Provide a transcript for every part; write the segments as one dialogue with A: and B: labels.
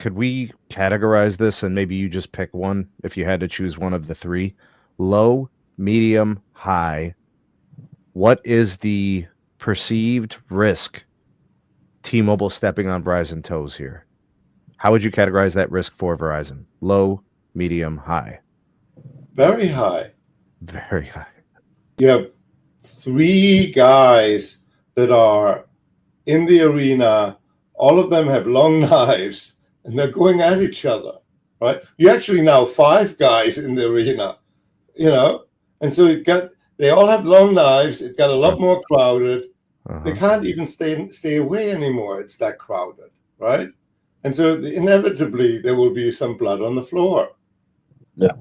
A: could we categorize this, and maybe you just pick one if you had to choose one of the three? Low, medium, high. What is the perceived risk T-Mobile stepping on Verizon toes here? How would you categorize that risk for Verizon? Low, medium, high?
B: Very high.
A: Very high.
B: You have three guys that are in the arena. All of them have long knives, and they're going at each other, right? You actually now five guys in the arena, and so they all have long knives. It got a lot more crowded. They can't even stay away anymore. It's that crowded, right? And so inevitably there will be some blood on the floor.
C: Yeah.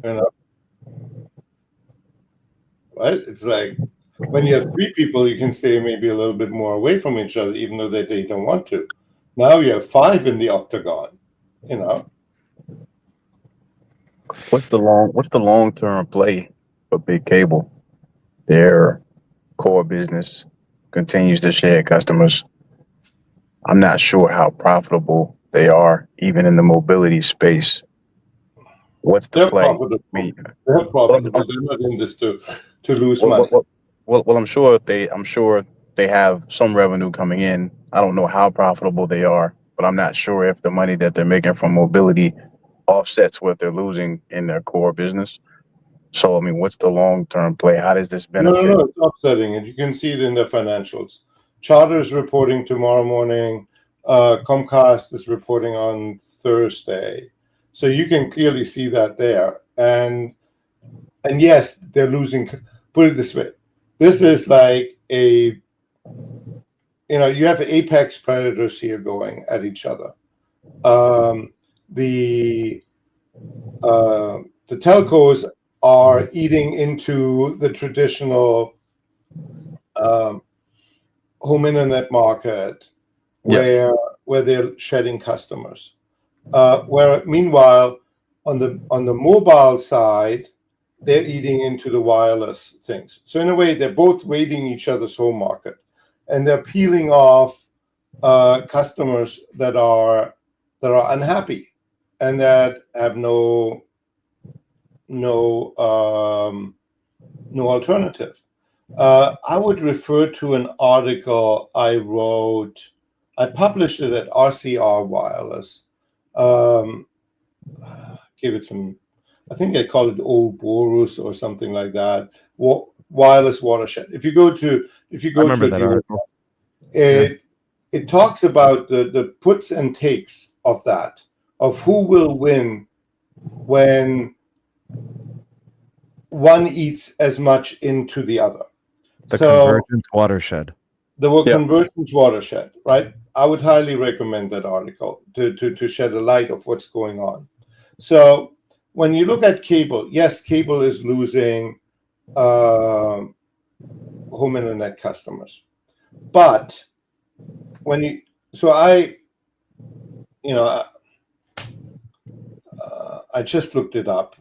B: Right? It's like when you have three people, you can stay maybe a little bit more away from each other, even though they don't want to. Now you have five in the octagon,
C: What's the long-term play for big cable? Their core business continues to share customers. I'm not sure how profitable they are, even in the mobility space. What's the play?
B: They're profitable. They're not in this to lose money.
C: Well, I'm sure they have some revenue coming in. I don't know how profitable they are, but I'm not sure if the money that they're making from mobility offsets what they're losing in their core business. So, I mean, what's the long-term play? How does this benefit?
B: No, it's offsetting it. You can see it in the financials. Charter is reporting tomorrow morning. Comcast is reporting on Thursday. So you can clearly see that there. And yes, they're losing. Put it this way. This is like you have apex predators here going at each other. The telcos are eating into the traditional home internet market where they're shedding customers. Where meanwhile, on the mobile side, they're eating into the wireless things. So in a way, they're both raiding each other's home market, and they're peeling off customers that are unhappy and that have no alternative. I would refer to an article I wrote. I published it at RCR Wireless. Give it some. I think I call it Ouroboros or something like that. Wireless watershed. If you go to
A: that article.
B: It talks about the puts and takes of that, of who will win when one eats as much into the other.
A: The convergence watershed.
B: The convergence watershed, right? I would highly recommend that article to shed a light of what's going on. So when you look at cable, yes, cable is losing home internet customers, but I just looked it up.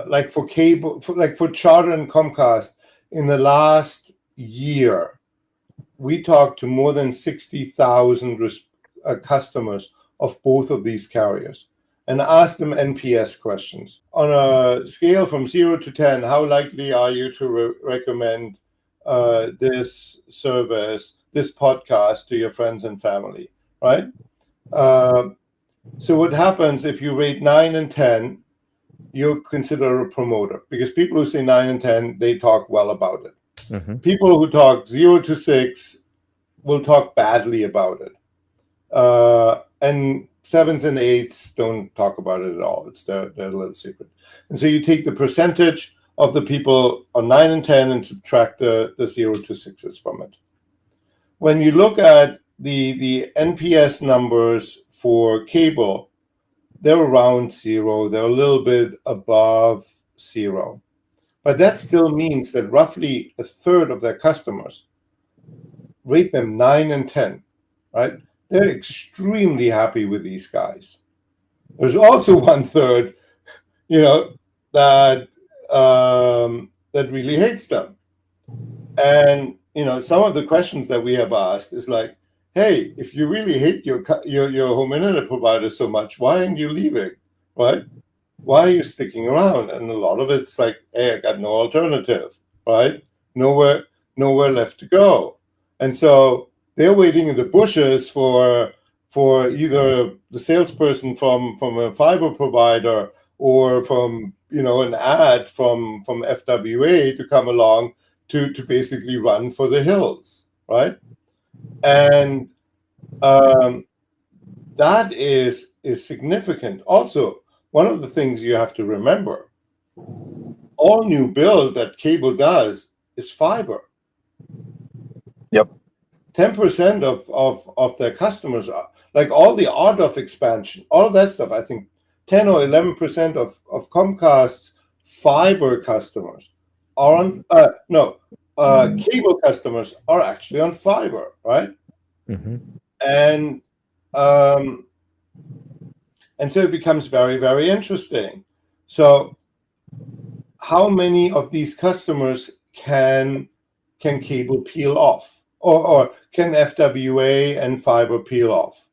B: Like for cable, for Charter and Comcast, in the last year, we talked to more than 60,000 customers of both of these carriers and asked them NPS questions. On a scale from 0 to 10, how likely are you to recommend this service, this podcast to your friends and family, right? So what happens if you rate 9 and 10, you're considered a promoter, because people who say 9 and 10, they talk well about it. Mm-hmm. People who talk 0 to 6 will talk badly about it. And 7s and 8s don't talk about it at all. It's their little secret. And so you take the percentage of the people on 9 and 10 and subtract the 0 to 6s from it. When you look at the NPS numbers for cable, they're around 0. They're a little bit above 0. But that still means that roughly a third of their customers rate them 9 and 10, right? They're extremely happy with these guys. There's also 1/3, that really hates them. And, some of the questions that we have asked is like, hey, if you really hate your home internet provider so much, why aren't you leaving, right? Why are you sticking around? And a lot of it's like, hey, I got no alternative, right? Nowhere left to go. And so they're waiting in the bushes for either the salesperson from a fiber provider or from an ad from FWA to come along to basically run for the hills, right? And that is significant. Also, one of the things you have to remember, all new build that cable does is fiber.
C: Yep.
B: 10% of their customers are like all the RDOF expansion, all of that stuff. I think 10 or 11% of Comcast's fiber customers are on cable customers are actually on fiber, right? And so it becomes very, very interesting. So how many of these customers can cable peel off, or can FWA and fiber peel off?